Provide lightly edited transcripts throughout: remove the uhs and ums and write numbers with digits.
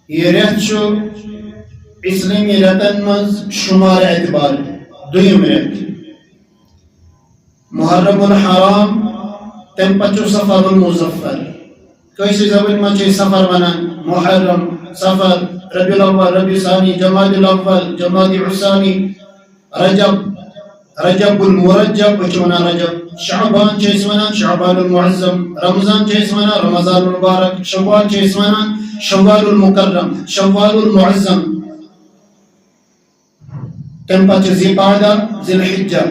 یہ ریت اسلامی ریتن مز شمار اعتبار دویم ریت محرم الحرام تم پچو سفر المظفر کیسی زبان میں سفر ونان محرم سفر ربیع الاول ربیع ثانی جمادی الاول جمادی الثانی رجب المرجب وچونا رجب شعبان چیس ونان شعبان المعظم رمضان چیس ونان رمضان المبارک شوال چیس ونان شوال المکرم شوال المعظم تم پچ ذی قعدہ ذی الحجہ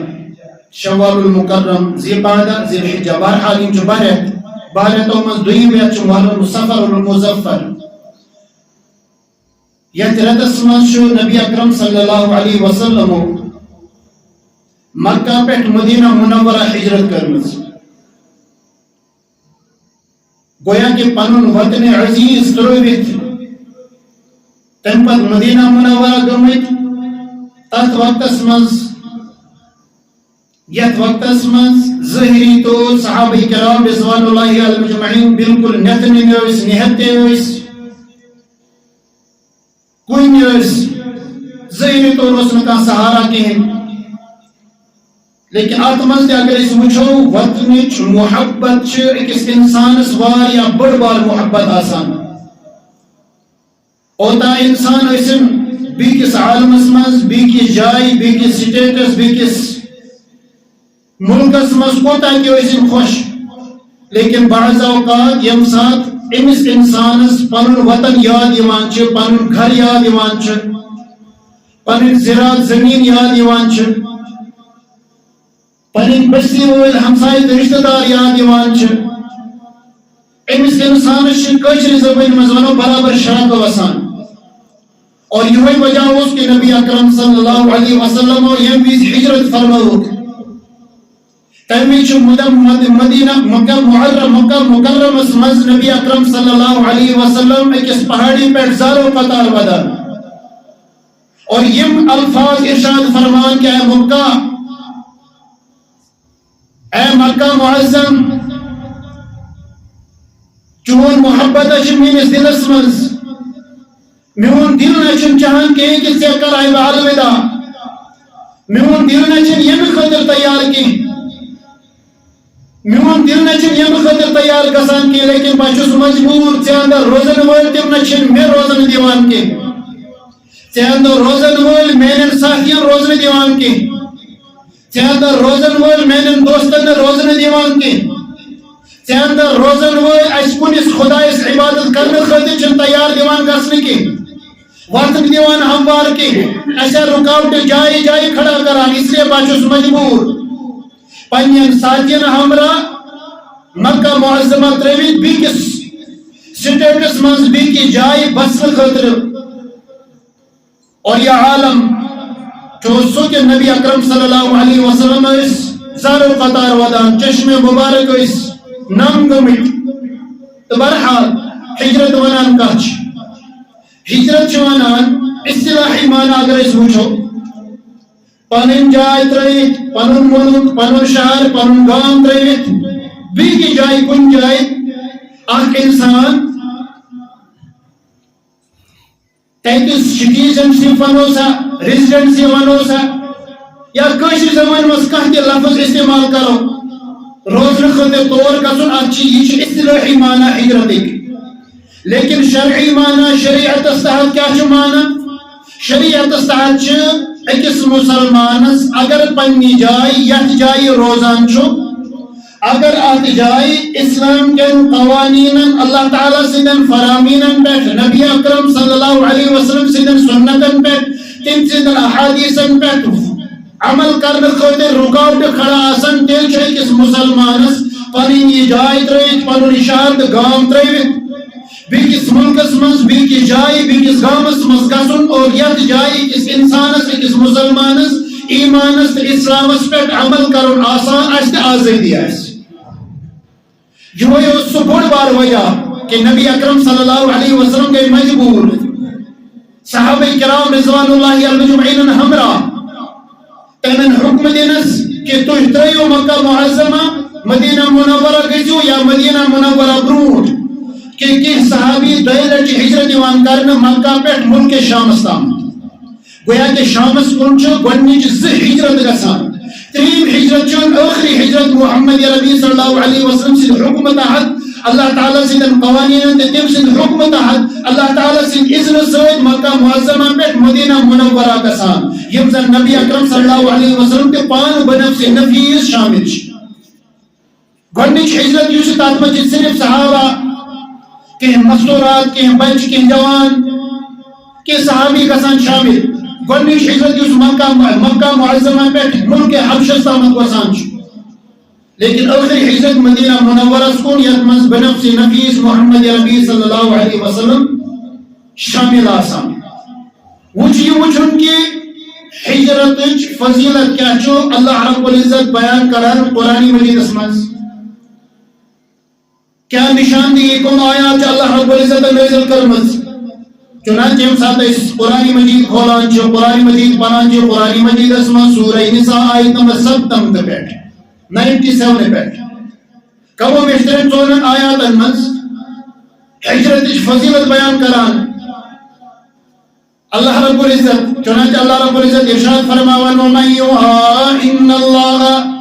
شوال المکرم ذی قعدہ ذی الحجہ بہرحال ان چو بارتوں مز دویم ریت محرم سفر المظفر یت ریتس مز شو نبی اکرم صلی اللہ علیہ وسلم مکہ پیٹھ مدینہ منورہ ہجرت کرمز گویا کہ پنن وطن عزیز ترویت تم پت مدینہ منورہ گمت تت وقتس مز یت وقتس مز ظہری تو صحابہ کرام رضوان اللہ علیہم اجمعین بالکل نتن یوس نہتے یوس کوئی یوس ظہری تو رسن کا سہارا کہیں لیکن آتمز اگر اس وچھو وطنچ محبت اکس انسانس واریا بڑ بار محبت آسان اوتا انسان اسم بیکس عالمس مز بیکس جائی بیکس سٹیٹس بیکس ملکس مز کوتا کیو اسم خوش لیکن بعض اوقات یم ساتھ امس انسانس پنن وطن یاد یوان چھ پنن گھر یاد یوان چھ پنن زراعت زمین یاد یوان چھ پنن بستی وول ہمسائے رشتہ دار یاد یوان چھ امس انسانس کشر زبان مز ونو برابر شرک وسان اور یہ وجہ اس کہ نبی اکرم صلی اللہ علیہ وسلم یم ویز ہجرت فرموک تمی چھ مدینہ مکہ مکرم مز نبی اکرم صلی اللہ علیہ وسلم ایک پہاڑی پر زارو قطار ودا اور یم الفاظ ارشاد فرمان کہ اے مکہ معظم چون محبت اچھ میرے دلس مز میون دل نچن چاہن کہ ژےٚ کرے بہٕ الوداع میون دل نچن ییٚمہِ خٲطرٕ تیار کینٛہہ میون دل نچن ییٚمہِ خٲطرٕ تیار گژھان کینٛہہ لیکن بہٕ چھُس مجبوٗر ژےٚ اندر روزن وٲلۍ تِم نہ چھِنہٕ مےٚ روزن دِوان کینٛہہ ژےٚ اندر روزن وٲلۍ میانٮ۪ن ساتھین روزن دِوان کینٛہہ ژےٚ اندر روزن وٲلۍ میانٮ۪ن دوستن نہٕ روزن دِوان کینٛہہ ژےٚ اندر روزن وٲلۍ اَسہِ کُنِس خۄدایس عبادت کرنہٕ خٲطرٕ چھِنہٕ تیار دِوان گژھنہٕ کینٛہہ وقت دیوان ہموار کے ایسا رکاوٹ جائے جائے کھڑا کران اس لیے بچوس مجبور پنین ساتھین ہمراہ مکہ معظمہ ترویت بیکس سٹیٹس منز بیکی جائے بسن خطر اور یہ عالم جو سو کہ نبی اکرم صلی اللہ علیہ وسلم اس زارو قطار ودان چشم مبارک اس نام گمت تو برحال ہجرت ونان کچھ ہجرت چوانان اصطلاحی معنی اگر اس وچھو پنن جائے ترویت پنن ملک پنن شہر پنن گام ترویت بیکی جائے کن جائے اخ انسان تیتس سٹیزنسی ونوسا ریزیڈنسی ونوسا یا کشر زمان مس کانٛہہ تہِ لفظ استعمال کرو روزن خاطر طور گژھُن اتھ یہ اصطلاحی معنی ہجرتک لیکن شرعی معنی شریعت تحت کیا چھ معنی شریعت تحت چھ اکس مسلمانس اگر پنی جائے یت جائے روزان چھو اگر ات جائے اسلام کے قوانین اللہ تعالی سندن فرامین پیٹھ نبی اکرم صلی اللہ علیہ وسلم سندن سنتن پیٹھ تم سندن احادیثن پیٹھ عمل کرنے خاطر رکاوٹ کھڑا آسن تیل چھ اکس مسلمانس پنی جائے ترویت پنن شہر گام ترویت بیکس ملکس مز بیکس جائے بیکس گامس مز گژھن اور یت جائے اکس انسانس اکس مسلمانس ایمانس اسلامس پہ عمل کرن آسان آس تو آزادی آس یہ سہ بوڑ بار وجہ کہ نبی اکرم صلی اللہ علیہ وسلم گئی مجبور صحابہ کرام رضوان اللہ اجمعین ہمراہ تمن حکم دینس کہ تھی ترو مکہ معظمہ مدینہ منورہ گژھو یا مدینہ منورہ برونٹ کہ صحابی دۄیہِ لٹہِ ہجرت یِوان کرنہٕ مکہ پٮ۪ٹھ ملکِ شامس تام گویا کہ شامس کُن چھُ گۄڈنِچ زٕ ہجرت گژھان ترٛیٚیِم ہجرت چھُ ٲخری ہجرت محمد عربی صلی اللہ علیہ وسلم سٕنٛدِ حُکمہٕ تحت اللہ تعالیٰ سٕنٛدٮ۪ن قوانیٖنن تہٕ تٔمۍ سٕنٛدِ حُکمہٕ تحت اللہ تعالیٰ سٕنٛدِ اِذنہٕ سۭتۍ مکہ معظمہ پٮ۪ٹھ مدینہ منورہ گژھان یِم زن نبی اکرم صلی اللہ علیہ وسلم تہِ پانہٕ بنفسِ نفیس شامل چھِ گۄڈنِچ ہجرت یُس چھِ تتھ منٛز چھِ صرف صحابہ کینٛہہ مستورات کینٛہہ بچہِ کینٛہہ جوان کینٛہہ صحابی گژھان شامل گۄڈنِچ ہجرت یُس مکہ معظمہ پٮ۪ٹھ ملکِ حبشس تامتھ وسان چھُ لیکن ٲخری ہجرت مدینہ منورس کُن یتھ منٛز بنفسِ نفیس محمد عربی صلی اللہ علیہ وسلم شامل آسان وچھ یہ وچھن کہ ہجرتٕچ فضیلت کیا چھُ اللہ رب العزت بیان کران قرآن مجیدس منٛز کیا نشاندہی کم آیات چھِ اللہ رب العزت نازل کٔرمٕژ چنانچہ ییٚمہِ ساتہٕ أسۍ قرآن مجید کھولان چھِ قرآن مجید پران چھِ قرآن مجیدس منٛز سورہ نساء آیت نمبر 97 پٮ۪ٹھ 97 پٮ۪ٹھ کمو بیشترین 4 آیاتن منٛز ہجرتٕچ فضیلت بیان کران اللہ رب العزت چنانچہ اللہ رب العزت ارشاد فرماوان وَمَن يُهَا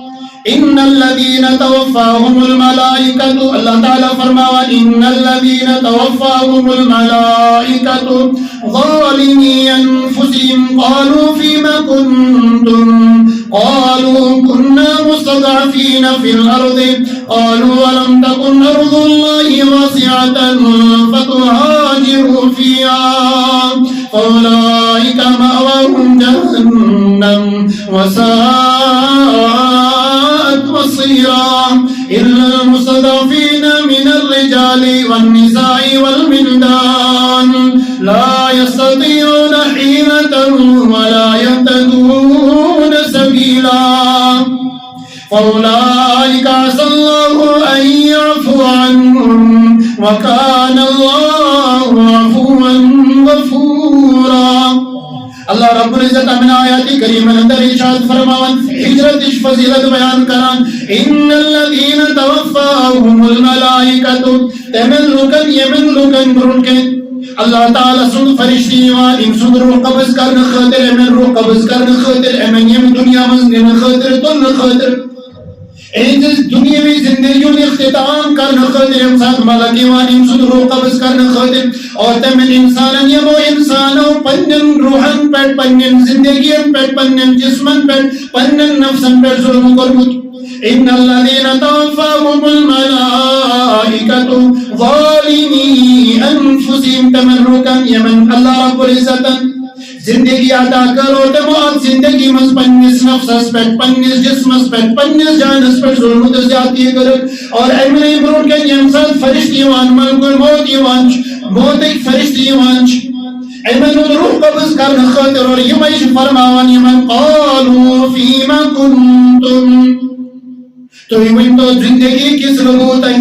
إن الذين توفاهم الملائكة اللہ تعالیٰ فرماوان إن الذين توفاهم الملائكة ظالمي أنفسهم قالوا فيما كنتم قالوا كنا مستضعفين في الأرض قالوا ولم تكن أرض الله واسعة فتهاجروا فيها فأولئك مأواهم جهنم وساءت مصيرا إلا المستضعفين من الرجال والنساء والولدان لا يستطيعون حيلة ولا يهتدون سبيلا فأولئك عسى الله أن يعفو عنهم وكان الله عفوا غفورا اللہ رب العزت امن آیات کریم اندر ارشاد فرماون ہجرت فضیلت بیان کران ان الذين توفاهم الملائکۃ تمن لوکن برونکن اللہ تعالیٰ سن فرشتی یوان ام سن روح قبض کرن خاطر امن روح قبض کرن خاطر امن یم دنیا مز نن خاطر تن خاطر ایجز دنیاوی زندگیوں اختتام کرنے خاطر امسان ملک یوان ام سن روح قبض کرنے خاطر اور تمن انسانن یمو انسانو پنن روحن پر پنن زندگین پر پنن جسمن پر پنن نفسن پر ظلم کرمت ان الذين توفاهم الملائكة ظالمي انفسهم تمرکا یمن اللہ رب العزت زندگی عطا کرو تمام زندگی مز پنس نفسس پہ پنس جسمس پہ پنس جانس پہ ظلم و زیادتی کر اور ایمن برون کے یم ساتھ فرشتی یوان ملکل موت یوان موت ایک فرشتی یوان ایمن روح قبض کرنے خاطر اور یمش فرماوان یمن قالوا فیما کنتم تو یمن تو زندگی کس لگوت ہے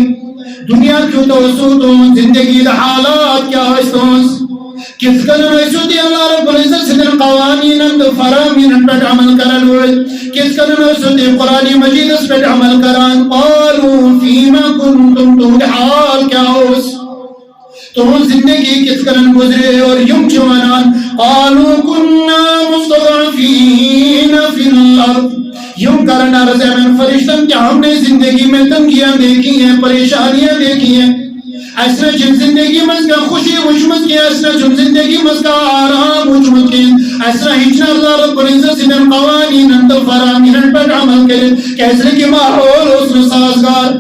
دنیا کیوں تو سوتو زندگی حالات کیا استوس کس قدر ایسوتی اللہ رب العزت صدر قوانین اند فرامین پر عمل کرن ہوئے کس قدر ایسوتی قرآن مجید اس پر عمل کران قالوا فیما کنتم تو حال کیا ہوس تو زندگی کس قدر گزرے اور یم چوانان قالوا کننا مستضعفین فی الارض یوں کرنا رضا من فرشتن کہ ہم نے زندگی میں تنگیاں دیکھی ہیں پریشانیاں دیکھی ہیں ایسا جن زندگی مز کا خوشی وشمت کی ایسا جن زندگی مز کا آرام وشمت کی ایسا ہجنا اللہ رب العزت سے من قوانین انت فرامین پر عمل کرے کیسے کہ ماحول اس نے سازگار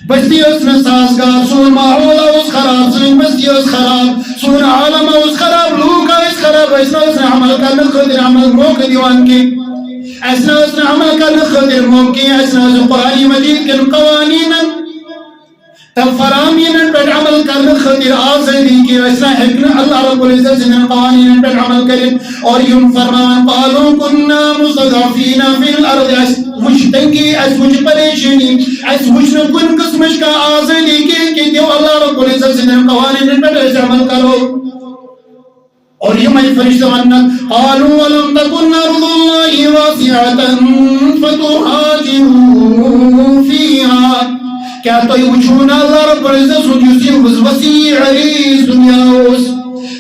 بستی اس نے سازگار سون ماحول اس خراب سون بستی اس خراب سون عالم اس خراب لوگ اس خراب ایسا اس نے عمل کرنے خدر عمل موقع دیوان کی ایسا اس نے عمل کرنے خدر موقع ایسا اس قرآن مجید کے قوانین تب فرامین پر عمل کرنے خاطر آزادی کی ایسا حکم اللہ رب العزت سے قوانین پر عمل کریں اور یم فرمان قالوا كنا مستضعفین فی الارض مجھ تنگی اس مجھ پریشانی اس مجھ کن قسمش کا آزادی کی کہ دیو اللہ رب العزت سے قوانین پر عمل کرو اور یم فرشتہ ونت قالوا ولم تكن ارض الله واسعة فتهاجروا فيها کیا تُہۍ وٕچھو نا اللہ رب العزت سُنٛد یُس یہِ وسیع عریٖض دُنیا اوس،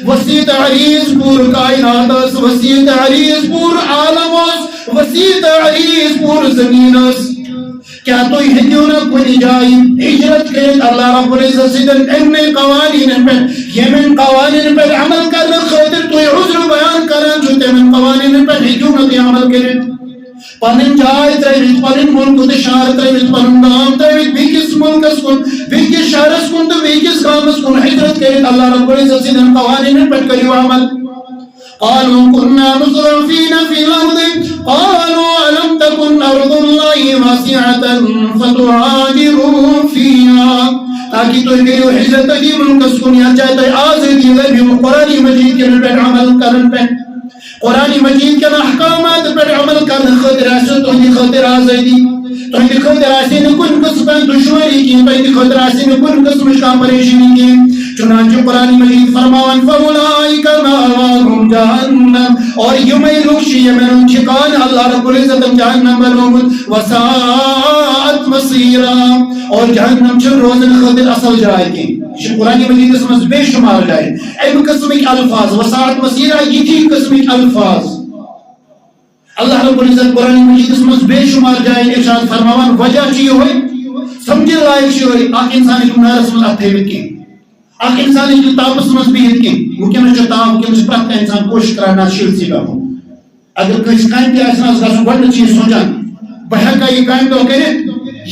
وسیع عریٖض پوٗرٕ کائنات ٲس، وسیع عریٖض پوٗرٕ عالم اوس، وسیع عریٖض پوٗرٕ زٔمیٖن ٲس. کیا تُہۍ ہیٚکِو نا کُنہِ جایہِ ہجرت کٔرِتھ اللہ رب العزت سٕنٛدٮ۪ن اَمنٕے قوانیٖنن پٮ۪ٹھ ییٚمٮ۪ن قوانیٖنن پٮ۪ٹھ عمل کرنہٕ خٲطرٕ تُہۍ عذر بیان کران چھِو تِمن قوانیٖنن پٮ۪ٹھ ہیٚکِو نہٕ تُہۍ عمل کٔرِتھ؟ پنٕنۍ جاے ترٲوِتھ، پنٕنۍ مُلک تہٕ شہر ترٲوِتھ، پنُن گام ترٲوِتھ بیٚکِس مُلکس کُن، بیٚکِس شہرس کُن تہٕ بیٚکِس گامس کُن ہجرت کٔرِتھ اللہ رب العزت سٕنٛدٮ۪ن قوانیٖنن پٮ۪ٹھ کٔرِو عمل. قالوا كنا مترفين في الأرض قالوا ألم تكن أرض الله واسعة فتهاجروا فيها تاکہ تُہۍ کٔرِو ہجرت تٔتھی مُلکس کُن یتھ جایہِ تۄہہِ آزٲدی لبِو قرآن مجیٖد کٮ۪ن پٮ۪ٹھ عمل کرن پٮ۪ٹھ، قرآن مجیٖد کٮ۪ن احکامات پٮ۪ٹھ عمل کرنہٕ خٲطرٕ آسہِ تُہنٛدِ خٲطرٕ آزٲدی، تُہنٛدِ خٲطرٕ آسہِ نہٕ کُنہِ قٕسمٕچ دُشوٲری کِہیٖنۍ، تُہنٛدِ خٲطرٕ آسہِ نہٕ کُنہِ قٕسمٕچ کانٛہہ پریشٲنی کِہیٖنۍ. چنانچہ قرآن مجید فرماوان فَأُولَٰئِکَ مَأْوَاهُمْ جَہَنَّمُ اور یِمے لوٗکھ چھِ یِمن ہُنٛد ٹھِکانہٕ اللہ رب العزتن جہنم بنومُت وَسَاءَتْ مَصِیرًا اور جہنم چھِ روزن خٲطرٕ اصل جاے کینٛہہ. یہ چھِ قرآن مجیدس منٛز بے شمار جایہِ اَمہِ قٕسمٕکۍ الفاظ وَسَاءَتْ مَصِیرًا یِتھی قٕسمٕکۍ الفاظ اللہ رب العزت قرآن مجیدس منٛز بے شمار جایہِ ارشاد فرماوان. وجہ چھِ یِہوے سمجھن لائق چھِ یِہوے اکھ انسان ہیٚکہِ نارس منٛز اتھ تھٲوِتھ کینٛہہ، اکھ انسان ہیٚکہِ تاپس منٛز بِہِتھ کینٛہہ. وٕنکیٚنس چھُ تاپ، وٕنکیٚنس چھُ پرٛٮ۪تھ کانٛہہ انسان کوٗشِش کران نہ شیٖلسٕے بیٚہمو. اگر کٲنٛسہِ کامہِ تہِ آسہِ نہ گژھُن گۄڈنیٚتھ چھُ یہِ سونٛچان بہٕ ہیٚکا یہِ کامہِ دۄہ کٔرِتھ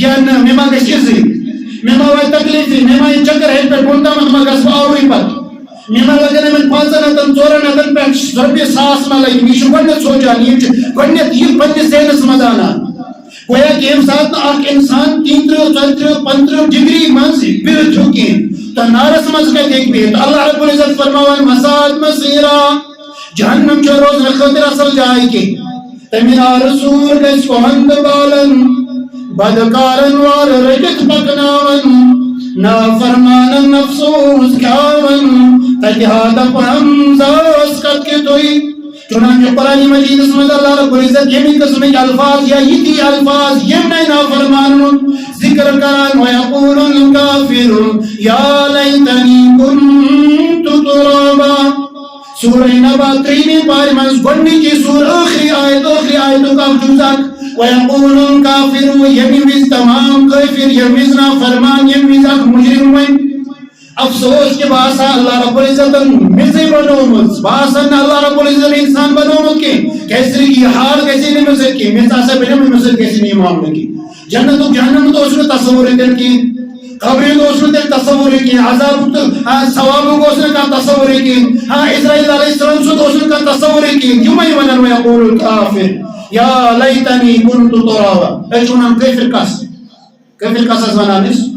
یا نہ، مےٚ ما گژھِ عزٕے، مےٚ ما واتہِ تکلیٖفٕے، مےٚ ما یہِ چکر ہیٚکہِ پٮ۪ٹھ بۄن تامتھ ما گژھٕ بہٕ آورٕے پتہٕ، مےٚ ما لگن یِمن 500 400 پٮ۪ٹھ رۄپیہِ 1000 ما لگہِ. یہِ چھُ گۄڈنیٚتھ سونٛچان، یہِ چھُ گۄڈنیٚتھ یہِ پننِس ذہنس منٛز انان. گویا کہ ییٚمہِ ساتہٕ نہٕ اکھ انسان 30 34 35 ڈگری منٛز بِہِتھ ہیوٚک کِہیٖنۍ تہٕ نارس منٛز کتہِ ہیٚکہِ بِہِتھ. اللہ رب العزت فرماوان وَسَاءَتْ مَصِیرًا جہنم چھُ روزنہٕ خٲطرٕ اصل جاے کینٛہہ. تمہِ نارٕ سوٗر گژھِ کۄہن تہٕ بالن بدکارن وارٕ رٔٹِتھ پکناون، نافرمانن افسوس کھیاون تتہِ ہاتھ حمزاس کتہِ تُہۍ. چنانچہ قرآن مجیدس منٛز اللہ رب العزت ییٚمہِ قٕسمٕکۍ الفاظ یا یِتھی الفاظ یِمنٕے نافرمانن ذکر کران. وَیَقُولُ الْکَافِرُ یا لیتنی کُنتُ تُرابا سورہ نبا 3 پارِ منٛز گۄڈنِچی سور ٲخری آیتُک اکھ جُز اکھ. وَیَقُولُ الْکَافِرُ ییٚمہِ وِزِ تمام کٲفِر، ییٚمہِ وِزِ نافرمان، ییٚمہِ وِزِ اکھ مُجرِم وَنہِ افسوس کہ بہٕ آسہٕ ہا اللہ رب العزتن میٚژٕے بنومٕژ، بہٕ آسہٕ ہا نہٕ اللہ رب العزتن انسان بنومُت کینٛہہ، کیٛازِ یہِ حال گژھِ ہے نہٕ مےٚ سۭتۍ کینٛہہ، میٚژ آسہٕ ہا بنیمٕژ، مےٚ سۭتۍ گژھِ ہے نہٕ یہِ معاملہٕ کینٛہہ. جنتُک جہنمُک اوس نہٕ تصوُرٕے تیٚلہِ کینٛہہ، قبرِ ہُنٛد اوس نہٕ تیٚلہِ تصوُرٕے کینٛہہ، عذابُک تہٕ ثوابُک اوس نہٕ کانٛہہ تصوُرٕے کینٛہہ، اسرائیل علیہ السلام سُنٛد اوس نہٕ کانٛہہ تصوُرٕے کینٛہہ. یِمے ونان وَیَقُولُ الْکَافِرُ یا لیتنی کُنتُ تُرابا. أسۍ چھِ وَنان کٲفِر کس، کٲفِر کس حظ وَنان أسۍ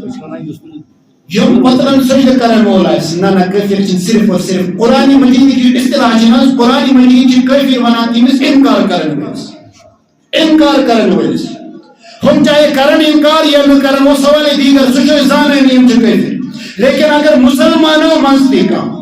یِم پترن سجدٕ کرن وول آسہِ. نہ کٲفِر چھِ صرف اور صرف قرآن مجیٖدٕکۍ یہِ اصطلاح چھِ نہ حظ، قرآن مجیٖد چھِ کٲفِر وَنان تٔمِس اِنکار کرن وٲلِس، اِنکار کرن وٲلِس. ہُم چاہے کرن اِنکار یا نہٕ کرن وہ سوالے دیگر، سُہ چھُ أسۍ زانٲنی یِم چھِ کٲفِر. لیکن اگر مُسلمانو منٛز تہِ کانٛہہ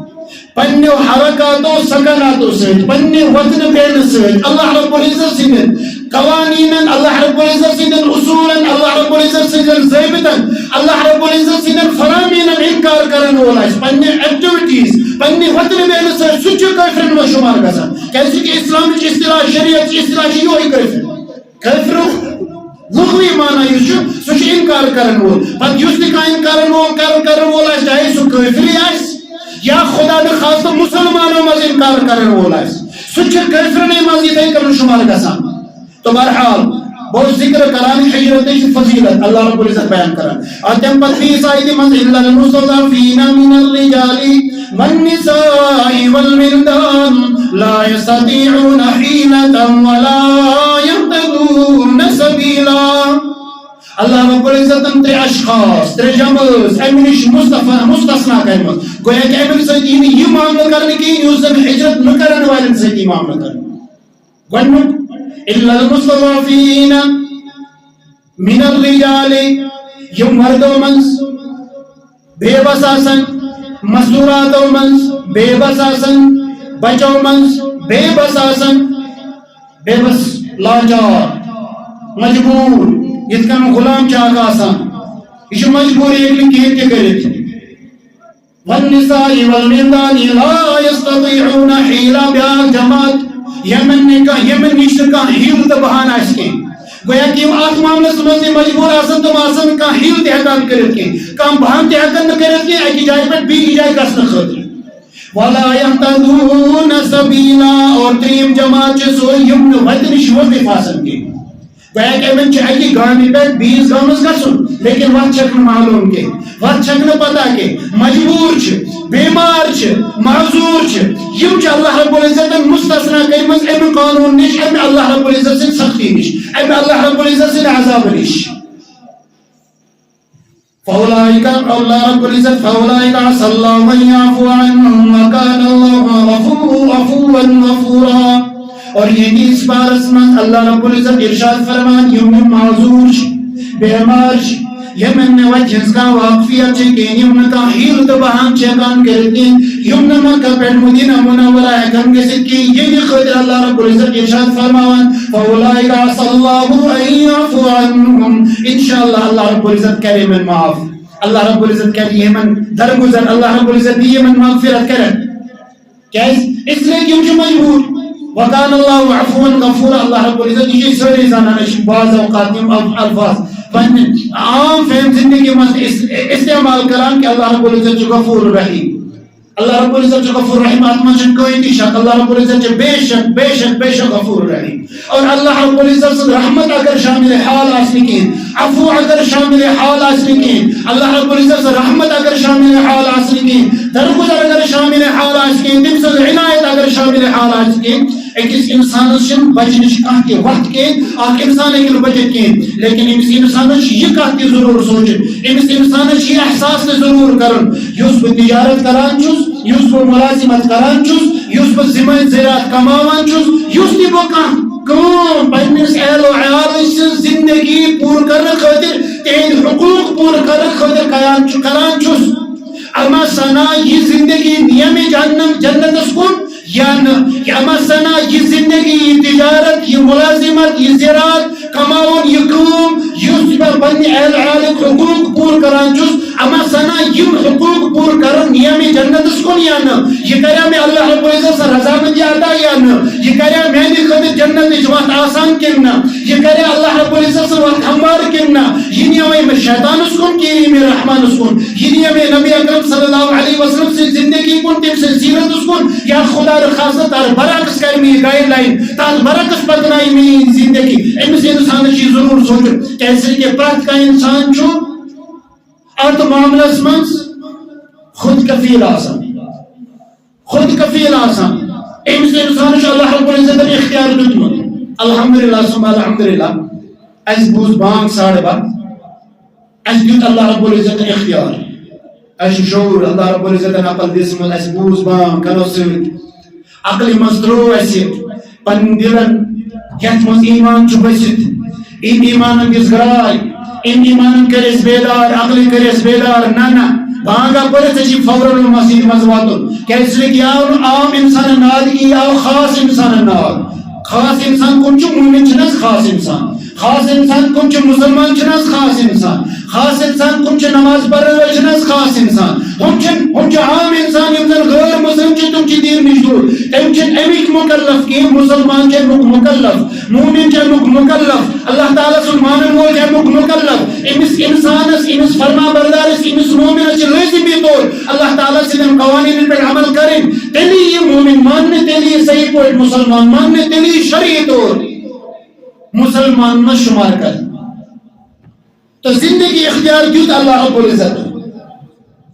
پننیو حرکاتو سکناتو سۭتۍ، پننہِ وتھنہٕ بیہنہٕ سۭتۍ اللہ رب العزت سٕنٛدٮ۪ن قوانیٖنن، اللہ رب العزت سٕنٛدٮ۪ن اصوٗلن، اللہ رب العزت سٕنٛدٮ۪ن ضٲبطن، اللہ رب العزت سٕنٛدٮ۪ن فرامینن اِنکار کرن وول آسہِ پننہِ ایکٹیوٹیٖز، پننہِ وتھنہٕ بیہنہٕ سۭتۍ، سُہ چھُ کٲفرن منٛز شُمار گژھان. کیٛازِ کہِ اسلامٕچ اصطلاح، شریعتٕچ اصطلاح چھِ یِہوے کٲفِر. کٲفرُک لغوی معنی یُس چھُ سُہ چھُ اِنکار کرن وول. پتہٕ یُس تہِ کانٛہہ اِنکار کرن وول آسہِ، چاہے سُہ کٲفرٕے آسہِ یا خدا نخواستہ مسلمانوں منٛز اِنکار کرن وول آسہِ، سُہ چھُ کٲفرنٕے منٛز یِتھے کٔنۍ شُمار گژھان. تو بہرحال بہٕ اوسُس ذِکر کران ہجرتٕچ فضیلت اللہ رب العزت بیان کران. تمہِ پتہٕ بیٚیِس آیتہِ منٛز إِلَّا الْمُسْتَضْعَفِينَ مِنَ الرِّجَالِ وَالنِّسَاءِ وَالْوِلْدَانِ لَا يَسْتَطِيعُونَ حِيلَةً وَلَا يَهْتَدُونَ سَبِيلًا. اللہ رب العزتن 3 اشخاص 3 جمٲژ امہِ نِش مستثنا کرِمٕژ. گویا کہ امہِ سۭتۍ یی نہٕ یہِ معاملہٕ کرنہٕ کِہیٖنۍ یُس زن ہجرت نہٕ کرن والٮ۪ن سۭتۍ یی معاملہٕ کرنہٕ. گۄڈنیُک إِلَّا الْمُسْتَضْعَفِينَ مِنَ الرِّجَالِ یِم مردو منٛز بے بس آسن، مزدوٗراتو منٛز بے بس آسن، بچو منٛز بے بس آسن، بے بس لاچار مجبوٗر، یِتھ کٔنۍ غلام چھُ اکھ آسان، یہ مجبور کہیں تہ کرت والنساء والولدان لا يستطيعون حيلة بیاکھ جماعت یمن نش ہیل تو بہان آس کی گویا کہ ات معاملس مز مجبور آسن تم آسن کھانا ہیل تہ ہیکان کرت کی کھانا بہان تہ ہیکان نہ کرت کی اکی جائے پہ بیٚیہِ جائے گژھنہٕ خٲطرٕ ولا يهتدون سبيلا اور تریم جماعت سو یم وتہ نش وقف آسن کی گویا کہ امن اکی گامہ پہ بیس گامس گھن لیکن وت چھک معلوم کی وت چھک پتہ کی مجبور بیمار معذور یم اللہ رب العزت مستثنا کرمز ام قانون نش ام اللہ رب العزت سن سختی نش ام اللہ رب العزت سن عذاب نش فاولئک اللہ رب العزت فاولئک عسى الله ان يعفو عنهم وكان الله عفوا غفورا اور یہ اس بارس من اللہ رب العزت ارشاد فرمان یم معذور بیمار یمن وجہز کا واقفیت چکین یم کا ہیل تو بہان چکان کرتین یم مکہ پہ مدینہ منورہ ہم گسد کی یہ خاطر اللہ رب العزت ارشاد فرمان فاولئک عسى الله ان يعفو عنهم انشاءاللہ اللہ رب العزت کرے من معاف اللہ رب العزت کرے یہ من درگزر اللہ رب العزت یہ من مغفرت کرے کیس اس لیے کیوں مجبور وکان اللہ عفوا غفورا اللہ رب العزت یہ ساری زانان بعض اوقات یم الفاظ عام فہم زندگی میں استعمال کران کہ اللہ رب العزت غفور رحیم اللہ رب العزت غفور رحیم آتما چن کوئی نہیں شک اللہ رب العزت بے شک بے شک بے شک غفور رحیم اور اللہ رب العزت رحمت اگر شامل حال آسنکین عفو اگر شامل حال آسنکین اللہ رب العزت رحمت اگر شامل حال آسنکین درگزر اگر شامل حال آسنکین تم سے عنایت اگر شامل حال آسنکین ایکس انسان شن بچنش کہاں کے وقت کے آخ انسان ایک بچت کے لیکن امس انسان یہ کہتی ضرور سوچن امس انسان یہ احساس ضرور کرن یس بہ تجارت کران چھس یس بہ ملازمت کران چھس یس بہ ذمہ زراعت کماوان چھس یس تہ بہ کام پنس اہل و عیال زندگی پور کرنے خاطر تہند حقوق پور کرنے خاطر کران چھس اما سنا یہ زندگی نیم جنت کن یا اما سنا یہ زندگی یہ تجارت یہ ملازمت یہ زراعت کماون یہ کام یس بہ پنہ اہل عیالک حقوق پور کران چھس اما سنا یم حقوق پور کرن نیم جنت کن یا نہ یہ کریا میں اللہ رب العزت سے رضامندی عطا یا نہ یہ کریا میانہ خاطر جنت وقت آسان کن نہ یہ کریا اللہ رب العزت سے وقت ہموار کن نہ یہ نیم میں شیطان کن کی نیم رحمان کن یہ نیم نبی اکرم صلی اللہ علیہ وسلم سے زندگی کن تم سے سیرت کن یا خدا خاصہ تار برعکس کر میں گائیڈ لائن تار برعکس بدنائی میں زندگی امس انسان چیز ضرور سوچ کیسے کہ پرت کا انسان چھو ات معاملس من خود کفیل آسان خود کفیل آسان امس انسان چھو اللہ رب العزت اختیار دتمت الحمدللہ ثم الحمدللہ اس بوز بانگ ساڑھ با اس دیت اللہ رب العزت اختیار اس شعور اللہ رب العزت عقل دسمت اس بوز بانگ کرو سویت عقلی مزدرو ایسی پن دلن یت مز ایمان چو بسیت این ایمان کس گرائی این ایمان کرس بیدار عقلی کرس بیدار نانا بانگا پڑھتے چی فوراً مسجد مزواتن کیس لئے کیا عام انسان ناد کی یا خاص انسان ناد خاص انسان کنچو مومن چنس خاص انسان کنچو مسلمان چنس خاص انسان کنچو نماز پڑھنے چنس خاص انسان ہم چھ عام انسان یمزن غیر مسلم چھ تم چھ دیر نشدور تم چھ امیک مکلف کی مسلمان چھ مکلف مومن چھ مکلف اللہ تعالیٰ سن مانن وول چھ مکلف امس انسانس امس فرما بردارس امس مومن چھ لازمی طور اللہ تعالیٰ سن قوانین پر عمل کریں تیلی یہ مومن ماننے تیلی صحیح پوائنٹ مسلمان ماننے تیلی شرعی طور مسلمان میں شمار کر تو زندگی اختیار دیت اللہ رب العزت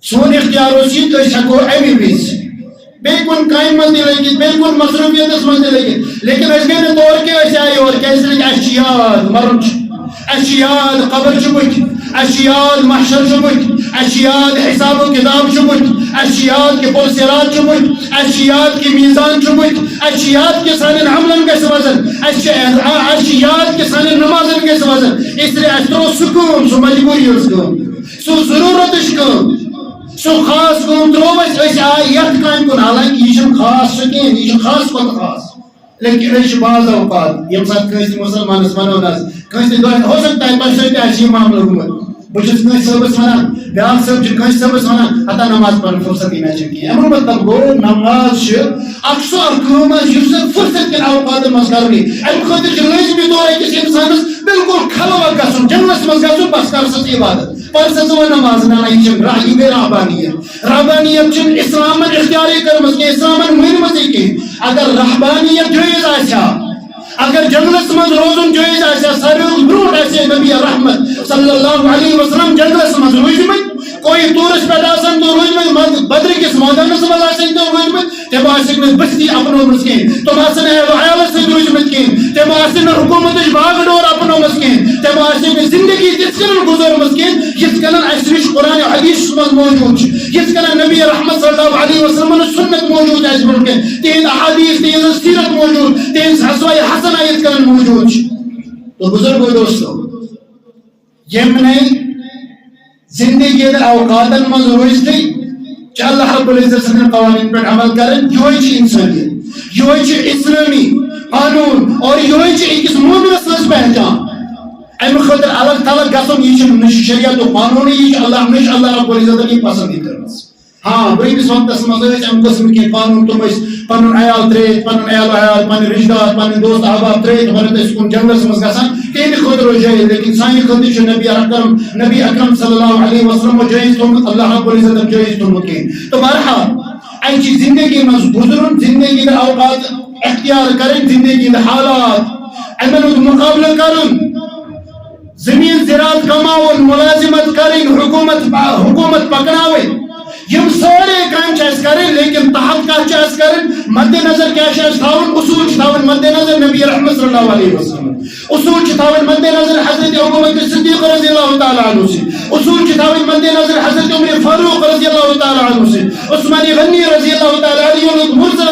سون اختیار اسی تو شکو ایمی بیس بیکن قائم مزدی لگید بیکن مصروفیت اس مزدی لگید لیکن اس گئے طور کے ویسے آئی اور کیسے لگی اشیاد مرم اشیاد قبر چبت اشیاد محشر چبت اشیاد حساب و کتاب چبت اشیاد کے پرسرات چبت اشیاد کی میزان چبت اشیاد کے سانن عملن کے سوازن اشیاد کے سانن نمازن کے سوازن اس لئے اشترو سکون سو مجبوری اس کو سو ضرورت اس کو سو خاص کون تروس اس آیت کائم کن حالانکہ یہ خاص سکین یہ خاص کن خاص لیکن اس بعض اوقات یہ ساتھ کسی مسلمان اس منونس کسی دوست ہو سکتا ہے پر سوچتے ہیں اچھی معاملہ ہوئے بچس کنس صبس ونان بیاکھ صاحب کنس صبس ونان ہتا نماز پڑھن فرصت نہ چھ امیک مطلب گو نماز اکھ سو کٲم یُس فرصت کٮ۪ن اوقاتن منٛز کرنی امہِ خٲطرٕ چھُ لٲزمی طور أکِس اِنسانس بالکل خلوت گژھُن جنگلس منٛز گژھُن بس کر سا عبادت پر سا ژٕ نماز نہ یہ چھِ یہِ گٔے رحبانیت چھُنہٕ اسلامن اختیارٕے کٔرمٕژ کینٛہہ اسلامن مٲنمٕژٕے کینٛہہ اگر رحبانیت جٲیز آسہِ ہا اگر جنگلس منٛز روزُن جٲیز آسہِ ہا ساروٕے برونٛٹھ آسہِ ہا نبی رحمت صلی اللہ علیہ وسلم جنگلس منٛز روٗدۍمٕتۍ کوئی تورس پہ آسان تو روٗدۍمٕتۍ بدر کِس مٲدانس منٛز آسان تِم روٗدۍمٕتۍ تِم آسن نہٕ بستی اپنٲومٕژ کینٛہہ تِم آسن نہٕ اہل عیالس سۭتۍ روٗدۍمٕتۍ کینٛہہ تِم آسن نہٕ حکوٗمتٕچ باغ ڈور اپنٲومٕژ کینٛہہ تِم آسن نہٕ زندگی تِتھ کٔنۍ گُزٲرمٕژ کینٛہہ یِتھ کٔنۍ اَسہِ نِش قرآن حدیثس منٛز موجوٗد چھُ یِتھ کٔنۍ نبی رحمت صلی اللہ علیہ وسلمن سنت موجوٗد آسہِ برونٛٹھ کَنہِ تِہنٛدۍ احادیث تِہنٛز سیرت موجوٗد تِہنٛز اسوائے حسنہ یِتھ کٔنۍ موجوٗد چھِ تو بزرگو دوستو یمنے زندگی اوقاتن من روزتھی اللہ رب العزت سندن قوانین پر عمل کرن یہ انسانیت یہ اسلامی قانون اور یہ اکس مومنس سز پہچان امہ خاطر الگ تھلگ گھن یہ شریعت و قانون یہ اللہ رب العزت یہ پسند کرمس ہاں برس وقتس مز ام قسم کی قانون تم پن عیال ترت پن عیال پن رشتہ دار پن دوست احباب ترت ورنہ کن جنگلس مز گھان تہند خاطر جائز لیکن سانہ خاطر نبی اکرم صلی اللہ علیہ وسلم جائز تھومت اللہ رب العزت جائز تھومت کہیں تو بہرحال اچھی زندگی مز گزرن زندگی اوقات اختیار کریں زندگی حالات امن مقابلہ کرن زمین زراعت کماون ملازمت کریں حکومت پکناویں یم سارے کام کریں لیکن تحت کیا کریں مد نظر کیا تھاون اصول تھاون مد نظر نبی رحمت صلی اللہ علیہ وسلم اصول تھاون مد نظر حضرت ابوبکر صدیق رضی اللہ تعالی عنہ سے اصول تھاون مد نظر حضرت عمر فاروق رضی اللہ تعالی عنہ سے عثمان غنی رضی اللہ تعالی عنہ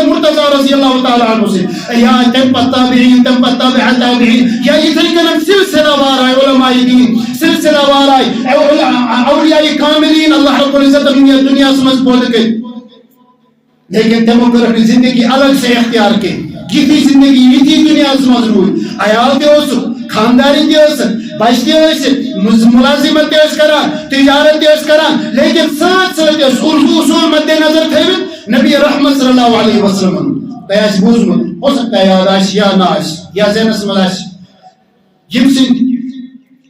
مرتضی رضی اللہ تعالی عنہ سے یا تم تابعین تم تابع تابعین یا یہ طریقہ سلسلہ وار ہے علماء دین سلسلہ وار ہے اولیاء کاملین اللہ رب العزت دنیا سمجھ پود کے لیکن تمو کر اپنی زندگی الگ سے اختیار کے یہ زندگی یہ دنیا سمجھ روئی عیال تے اوسو خانداری تے اوسو بچ تے اوسو ملازمت تے اوس کران تجارت تے اوس کران لیکن ساتھ ساتھ اصول مد نظر تھے نبی رحمت صلی اللہ علیہ وسلم تیاس بوزمت ہو سکتا ہے یاد آش یا ناش یا زینس ملاش یم سن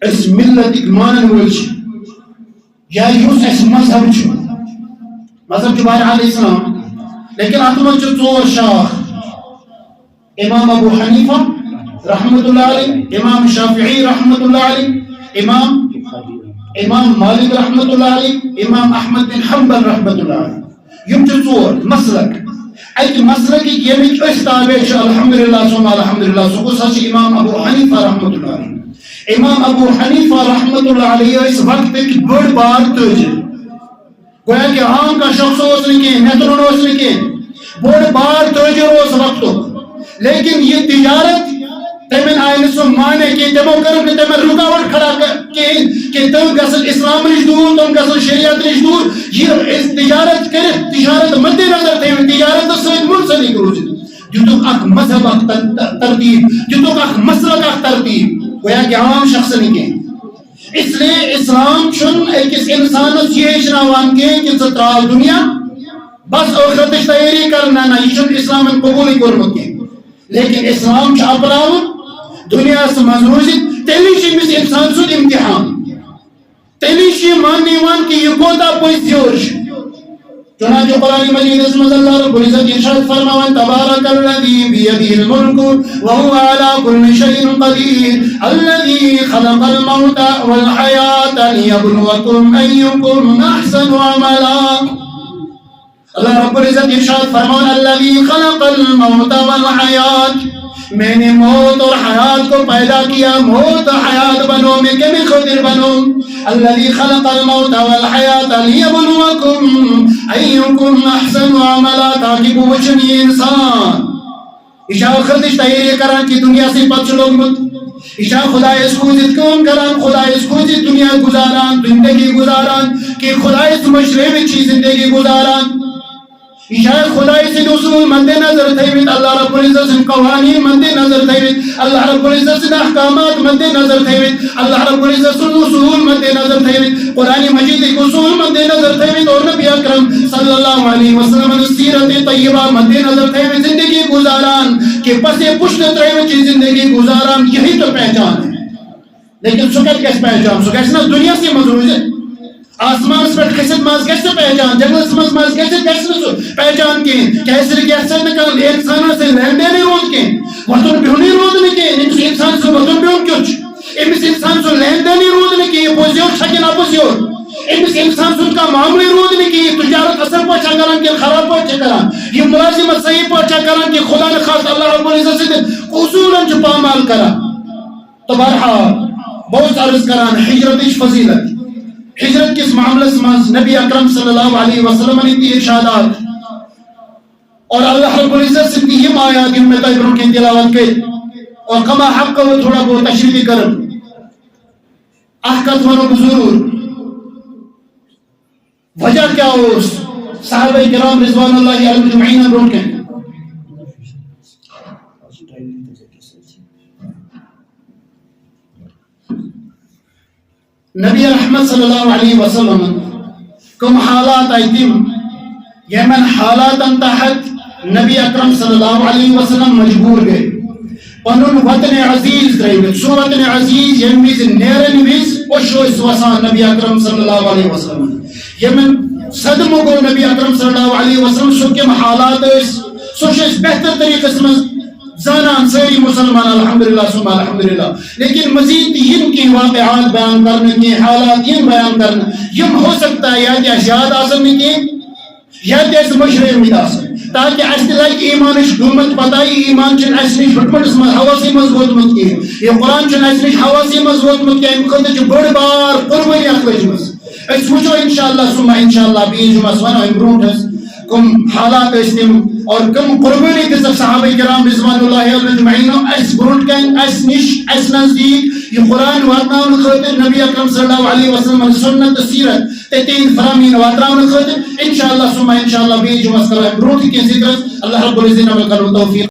اس ملت اکمانن ولچ یا یوس اس مذہب چھو مذہب چھو بہرحال اسلام لیکن اتمن چھو ژور شاخ امام ابو حنیفہ رحمت اللہ علیہ امام شافعی رحمت اللہ علیہ امام مالک رحمت اللہ علیہ امام احمد بن حنبل رحمت اللہ علیہ یم چھو ژور مسلک اکہ مسلک یمک اس تابع چھ الحمدللہ ثم الحمدللہ سو امام ابو حنیفہ رحمت اللہ علیہ امام ابو حنیفہ رحمت اللہ علیہ اس وقت ایک بڑ بار تاجر گویا کہ عام کا شخص اس نے کہ نیترون اس نے کہ بڑ بار تاجر اس وقت لیکن یہ تجارت تمن آئین سو مانے کہ تمو کرم کہ تمن رکاوٹ کھڑا کہ تم گسل اسلام نش دور تم گسل شریعت نش دور یہ تجارت کرے تجارت مد نظر تھے تجارت سۭتۍ منسلک روزت دتک اخ مذہب اخ ترتیب دتک اخ مسلک اخ ترتیب گویا کہ عام شخص نہیں کہ اس لیے اسلام چھن ایکس انسانس یہ ہیچناوان کہ ژٕ ترٛاو دنیا بس ٲخرتٕچ تیٲری کرنا نہ یہ چھُنہٕ اسلامن قبوٗلٕے کوٚرمُت کینٛہہ لیکن اسلام چھ اپناون دنیا سے روزت تیلی امس انسان سن امتحان تیلی مان کہ یہ کوتا پز زیور چنانچہ قرآن مجید میں اللہ رب العزت ارشاد فرماوان تبارک الذی بیدہ الملک وهو على كل شيء قدیر الذی خلق الموت والحیات لیبلوکم ایکم احسن عملا اللہ رب العزت ارشاد فرمان الذی خلق الموت والحیات میں نے موت اور حیات کو پیدا کیا موت حیات بنو میں کمی خطر بنو الذی خلق الموت والحیات لیبلوکم ایکم احسن عملا تاکہ بوچنی انسان اشاء خردش تیاری کران کی دنیا سے پتش لوگ مت اشاء خدا اس کو عزت کون کران خدا اس کو عزت دنیا گزاران زندگی گزاران کہ خدا اس مشرے میں چیز زندگی گزاران یہ شاید خدای سے اصول مد نظر تھوت اللہ رب العزت سن قوانین مد نظر تھوت اللہ رب العزت سن احکامات مد نظر تھوت اللہ رب العزت سن اصول مد نظر تھوت قرآن مجید کے اصول مد نظر تھوت اور نبی اکرم صلی اللہ علیہ وسلم سیرت طیبہ مد نظر تھوت زندگی گزاران کہ پس پشت تروت زندگی گزاران یہی تو پہچان ہے. لیکن سہ کت پہچان سہ گھس نا دنیا سے مز روزت آسمان پہ کھسٹ مز گھس پہچان جنگلس مز گھس سہ پہچان کہیں کیسے گھس نکل انسان سے لین دین روز کہیں وطن بہن روز نہ کہیں امس انسان سے وطن بہن کچھ امس انسان سے لین دین روز نہ کہیں پوزیور چھکن اپوزیور امس انسان سن کا معاملے روز نہ کہیں تجارت اثر پہنچا کران کہ خراب پہنچا کران یہ ملازمت صحیح پہنچا کران کہ خدا نے خاص اللہ رب العزت سے اصولاً چھ پامال کران. تو بہرحال بہت عرض کران ہجرت فضیلت ہجرت کس معاملے سے نبی اکرم صلی اللہ علیہ وسلم نے کی ارشادات اور اللہ رب العزت سے یہ آیات ان میں تجربوں کی تلاوت کی اور کما حق کو تھوڑا بہت تشریح کرم احکت ونو ضرور وجہ کیا ہو صحابہ کرام رضوان اللہ علیہم اجمعین برون کے نبی رحمت صلی اللہ علیہ وسلم کم حالات آئیتیم یمن حالات تحت نبی اکرم صلی اللہ علیہ وسلم مجبور گئے پنن وطن عزیز ترائیت سو وطن عزیز یمیز نیرن ویز وشوش وسان نبی اکرم صلی اللہ علیہ وسلم یمن صدمو کو نبی اکرم صلی اللہ علیہ وسلم سو کم حالات سوشش بہتر طریقہ سمجھ زانان ساری مسلمان الحمدللہ ثم الحمدللہ لیکن مزید یم کی واقعات بیان کرنے کی حالات یم بیان کرنے یم ہو سکتا ہے یا اشیاد آسن کی یا تیس مشرع امید آسن تاکہ اس لائک ایمان شکومت پتائی ایمان چن اس نش حکمت اس حواسی مضبوط مت کی یہ قرآن چن اس نش حواسی مضبوط مت کی خود چ بڑ بار قربانی اخرج مس اس وچو انشاءاللہ ثم انشاءاللہ بیج مسوانہ امبروٹس کم حالات استم اور کم قربانی دس صحابہ کرام رضوان اللہ علیہم اجمعین اس برونٹ کن اس نش اس نزدیک یہ قرآن واتناون خاطر نبی اکرم صلی اللہ علیہ وسلم سنت سیرت تین فرامین واتناون خاطر انشاءاللہ ثم انشاءاللہ بیج مسکرہ برونٹ کی ذکر اللہ رب العزت نے کرو توفیق